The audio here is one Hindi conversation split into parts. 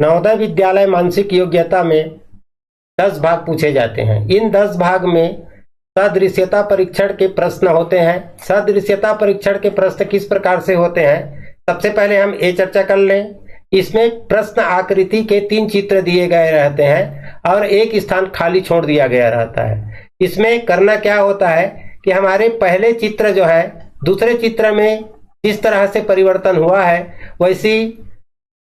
नवोदय विद्यालय मानसिक योग्यता में 10 भाग पूछे जाते हैं। इन 10 भाग में सदृश्यता परीक्षण के प्रश्न होते हैं। सदृश्यता परीक्षण के प्रश्न किस प्रकार से होते हैं, सबसे पहले हम ये चर्चा कर लें। इसमें प्रश्न आकृति के 3 चित्र दिए गए रहते हैं और एक स्थान खाली छोड़ दिया गया रहता है। इसमें करना क्या होता है कि हमारे पहले चित्र जो है दूसरे चित्र में जिस तरह से परिवर्तन हुआ है वैसी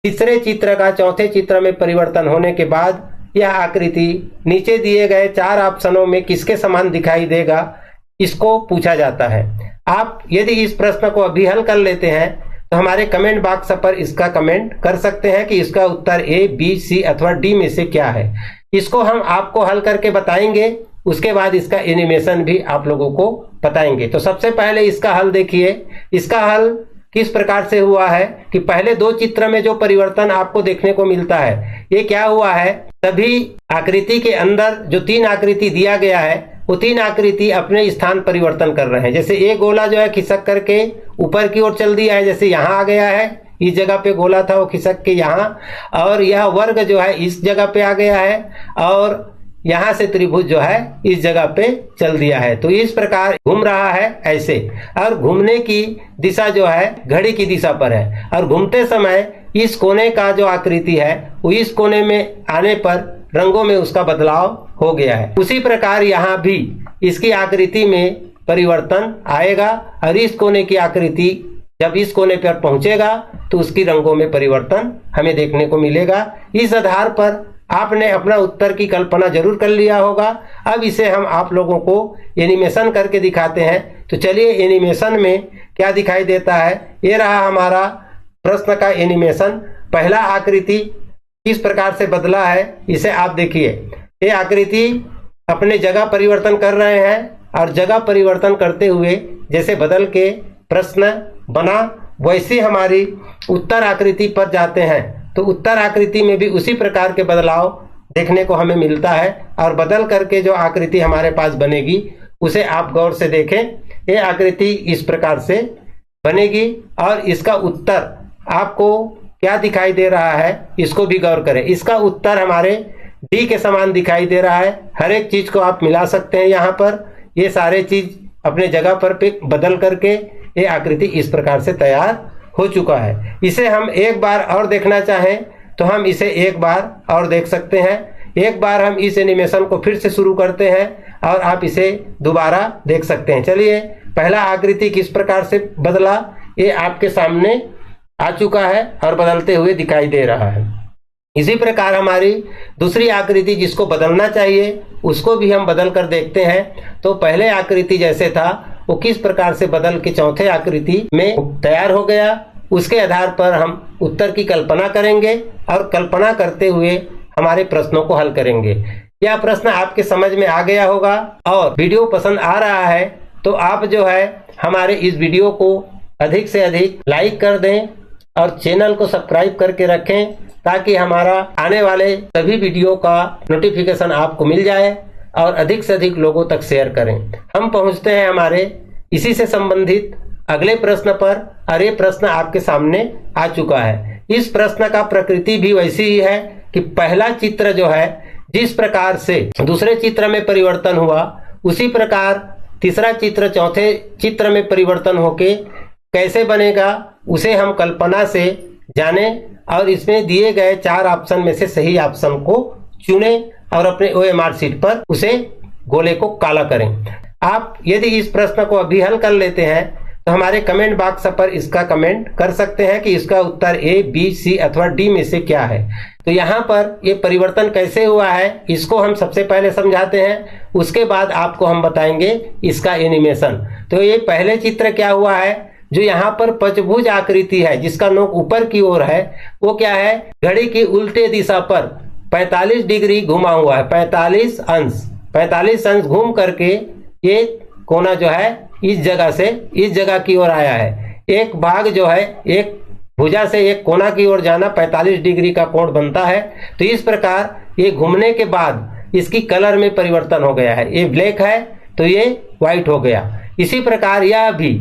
तीसरे चित्र का चौथे चित्र में परिवर्तन होने के बाद यह आकृति नीचे दिए गए 4 ऑप्शनों में किसके समान दिखाई देगा, इसको पूछा जाता है। आप यदि इस प्रश्न को अभी हल कर लेते हैं तो हमारे कमेंट बॉक्स पर इसका कमेंट कर सकते हैं कि इसका उत्तर ए, बी, सी अथवा डी में से क्या है। इसको हम आपको हल करके बताएंगे, उसके बाद इसका एनिमेशन भी आप लोगों को बताएंगे। तो सबसे पहले इसका हल देखिए। इसका हल किस प्रकार से हुआ है कि पहले 2 चित्र में जो परिवर्तन आपको देखने को मिलता है, ये क्या हुआ है, सभी आकृति के अंदर जो 3 आकृति दिया गया है वो 3 आकृति अपने स्थान परिवर्तन कर रहे हैं। जैसे एक गोला जो है खिसक करके ऊपर की ओर चल दिया है, जैसे यहाँ आ गया है, इस जगह पे गोला था वो खिसक के यहाँ, और यह वर्ग जो है इस जगह पे आ गया है, और यहाँ से त्रिभुज जो है इस जगह पे चल दिया है। तो इस प्रकार घूम रहा है ऐसे, और घूमने की दिशा जो है घड़ी की दिशा पर है, और घूमते समय इस कोने का जो आकृति है वो इस कोने में आने पर रंगों में उसका बदलाव हो गया है। उसी प्रकार यहाँ भी इसकी आकृति में परिवर्तन आएगा, और इस कोने की आकृति जब इस कोने पर पहुंचेगा तो उसकी रंगों में परिवर्तन हमें देखने को मिलेगा। इस आधार पर आपने अपना उत्तर की कल्पना जरूर कर लिया होगा। अब इसे हम आप लोगों को एनिमेशन करके दिखाते हैं। तो चलिए एनिमेशन में क्या दिखाई देता है, ये रहा हमारा प्रश्न का एनिमेशन। पहला आकृति किस प्रकार से बदला है इसे आप देखिए। ये आकृति अपने जगह परिवर्तन कर रहे हैं, और जगह परिवर्तन करते हुए जैसे बदल के प्रश्न बना वैसे हमारी उत्तर आकृति पर जाते हैं। तो उत्तर आकृति में भी उसी प्रकार के बदलाव देखने को हमें मिलता है, और बदल करके जो आकृति हमारे पास बनेगी उसे आप गौर से देखें। ये आकृति इस प्रकार से बनेगी, और इसका उत्तर आपको क्या दिखाई दे रहा है इसको भी गौर करें। इसका उत्तर हमारे डी के समान दिखाई दे रहा है। हर एक चीज को आप मिला सकते हैं यहाँ पर, ये सारे चीज अपने जगह पर पे बदल करके ये आकृति इस प्रकार से तैयार हो चुका है। इसे हम एक बार और देखना चाहें तो हम इसे एक बार और देख सकते हैं। एक बार हम इस एनिमेशन को फिर से शुरू करते हैं और आप इसे दोबारा देख सकते हैं। चलिए, पहला आकृति किस प्रकार से बदला ये आपके सामने आ चुका है और बदलते हुए दिखाई दे रहा है। इसी प्रकार हमारी दूसरी आकृति जिसको बदलना चाहिए उसको भी हम बदल कर देखते हैं। तो पहले आकृति जैसे था वो किस प्रकार से बदल के चौथे आकृति में तैयार हो गया, उसके आधार पर हम उत्तर की कल्पना करेंगे और कल्पना करते हुए हमारे प्रश्नों को हल करेंगे। यह प्रश्न आपके समझ में आ गया होगा, और वीडियो पसंद आ रहा है तो आप जो है हमारे इस वीडियो को अधिक से अधिक लाइक कर दें और चैनल को सब्सक्राइब करके रखें, ताकि हमारा आने वाले सभी वीडियो का नोटिफिकेशन आपको मिल जाए, और अधिक से अधिक लोगों तक शेयर करें। हम पहुंचते हैं हमारे इसी से संबंधित अगले प्रश्न पर, और ये प्रश्न आपके सामने आ चुका है। इस प्रश्न का प्रकृति भी वैसी ही है कि पहला चित्र जो है जिस प्रकार से दूसरे चित्र में परिवर्तन हुआ, उसी प्रकार तीसरा चित्र चौथे चित्र में परिवर्तन होके कैसे बनेगा उसे हम कल्पना से जाने, और इसमें दिए गए 4 ऑप्शन में से सही ऑप्शन को चुने और अपने OMR शीट पर उसे गोले को काला करें। आप यदि इस प्रश्न को अभी हल कर लेते हैं तो हमारे कमेंट बॉक्स पर इसका कमेंट कर सकते हैं कि इसका उत्तर A, B, C अथवा D में से क्या है। तो यहाँ पर ये परिवर्तन कैसे हुआ है इसको हम सबसे पहले समझाते हैं, उसके बाद आपको हम बताएंगे इसका एनिमेशन। तो ये पहले चित्र क्या हुआ है, जो यहाँ पर पंचभुज आकृति है जिसका नोक ऊपर की ओर है, वो क्या है, घड़ी की उल्टे दिशा पर 45 डिग्री घुमा हुआ है। 45 अंश घूम करके ये कोना जो है इस जगह से इस जगह की ओर आया है। एक भाग जो है एक भुजा से एक कोना की ओर जाना 45 डिग्री का कोण बनता है। तो इस प्रकार ये घूमने के बाद इसकी कलर में परिवर्तन हो गया है, ये ब्लैक है तो ये व्हाइट हो गया। इसी प्रकार यह भी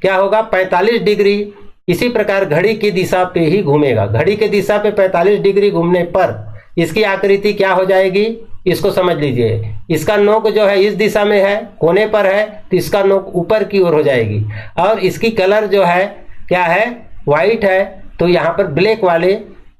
क्या होगा, 45 डिग्री इसी प्रकार घड़ी की दिशा पे ही घूमेगा। घड़ी की दिशा पे 45 डिग्री घूमने पर इसकी आकृति क्या हो जाएगी, इसको समझ लीजिए। इसका नोक जो है इस दिशा में है, कोने पर है, तो इसका नोक ऊपर की ओर हो जाएगी। और इसकी कलर जो है क्या है, व्हाइट है, तो यहाँ पर ब्लैक वाले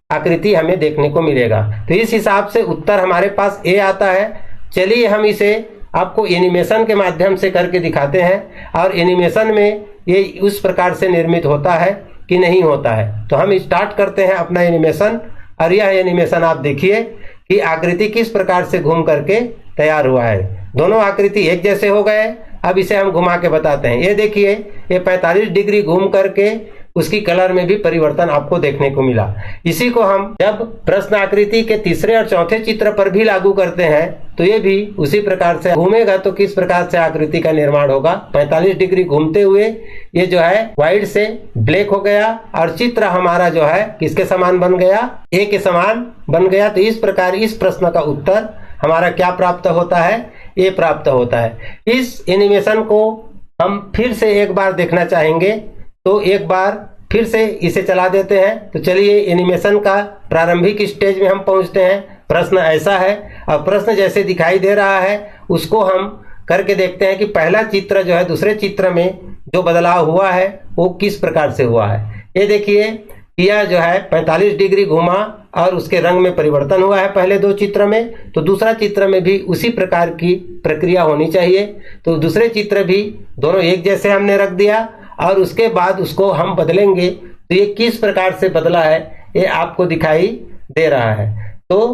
आकृति हमें देखने को मिलेगा। तो इस हिसाब से उत्तर हमारे पास ए आता है। चलिए हम इसे आपको एनिमेशन के माध्यम से करके दिखाते हैं, और एनिमेशन में ये उस प्रकार से निर्मित होता है कि नहीं होता है। तो हम स्टार्ट करते हैं अपना एनिमेशन, और यह एनिमेशन आप देखिए कि आकृति किस प्रकार से घूम करके तैयार हुआ है। दोनों आकृति एक जैसे हो गए। अब इसे हम घुमा के बताते हैं। ये देखिए, ये 45 डिग्री घूम करके उसकी कलर में भी परिवर्तन आपको देखने को मिला। इसी को हम जब प्रश्न आकृति के तीसरे और चौथे चित्र पर भी लागू करते हैं तो ये भी उसी प्रकार से घूमेगा। तो किस प्रकार से आकृति का निर्माण होगा, 45 डिग्री घूमते हुए ये जो है व्हाइट से ब्लैक हो गया, और चित्र हमारा जो है किसके समान बन गया, ए के समान बन गया। तो इस प्रकार इस प्रश्न का उत्तर हमारा क्या प्राप्त होता है, ए प्राप्त होता है। इस एनिमेशन को हम फिर से एक बार देखना चाहेंगे, तो एक बार फिर से इसे चला देते हैं। तो चलिए एनिमेशन का प्रारंभिक स्टेज में हम पहुंचते हैं। प्रश्न ऐसा है, और प्रश्न जैसे दिखाई दे रहा है उसको हम करके देखते हैं कि पहला चित्र जो है दूसरे चित्र में जो बदलाव हुआ है वो किस प्रकार से हुआ है। ये देखिए, यह जो है 45 डिग्री घूमा और उसके रंग में परिवर्तन हुआ है पहले दो चित्र में। तो दूसरा चित्र में भी उसी प्रकार की प्रक्रिया होनी चाहिए। तो दूसरे चित्र भी दोनों एक जैसे हमने रख दिया, और उसके बाद उसको हम बदलेंगे तो ये किस प्रकार से बदला है ये आपको दिखाई दे रहा है। तो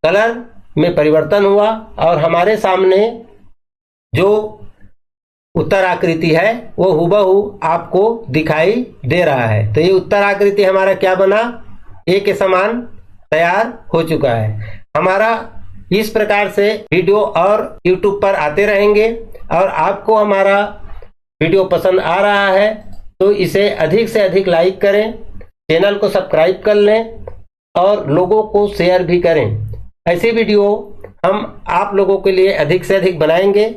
कलर में परिवर्तन हुआ और हमारे सामने जो उत्तर आकृति है वो हुबहू आपको दिखाई दे रहा है। तो ये उत्तर आकृति हमारा क्या बना, ए के समान तैयार हो चुका है हमारा। इस प्रकार से वीडियो और YouTube पर आते रहेंगे, और आपको हमारा वीडियो पसंद आ रहा है तो इसे अधिक से अधिक लाइक करें, चैनल को सब्सक्राइब कर लें और लोगों को शेयर भी करें। ऐसी वीडियो हम आप लोगों के लिए अधिक से अधिक बनाएंगे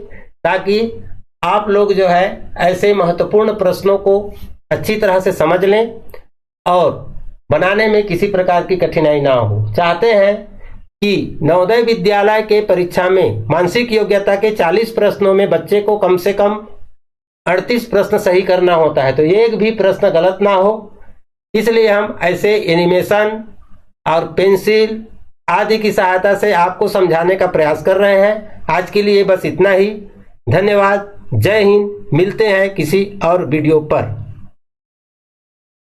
ताकि आप लोग जो है ऐसे महत्वपूर्ण प्रश्नों को अच्छी तरह से समझ लें और बनाने में किसी प्रकार की कठिनाई ना हो। चाहते हैं कि नवोदय विद्यालय के परीक्षा में मानसिक योग्यता के 40 प्रश्नों में बच्चे को कम से कम 38 प्रश्न सही करना होता है, तो एक भी प्रश्न गलत ना हो। इसलिए हम ऐसे एनिमेशन और पेंसिल आदि की सहायता से आपको समझाने का प्रयास कर रहे हैं। आज के लिए बस इतना ही। धन्यवाद। जय हिंद। मिलते हैं किसी और वीडियो पर।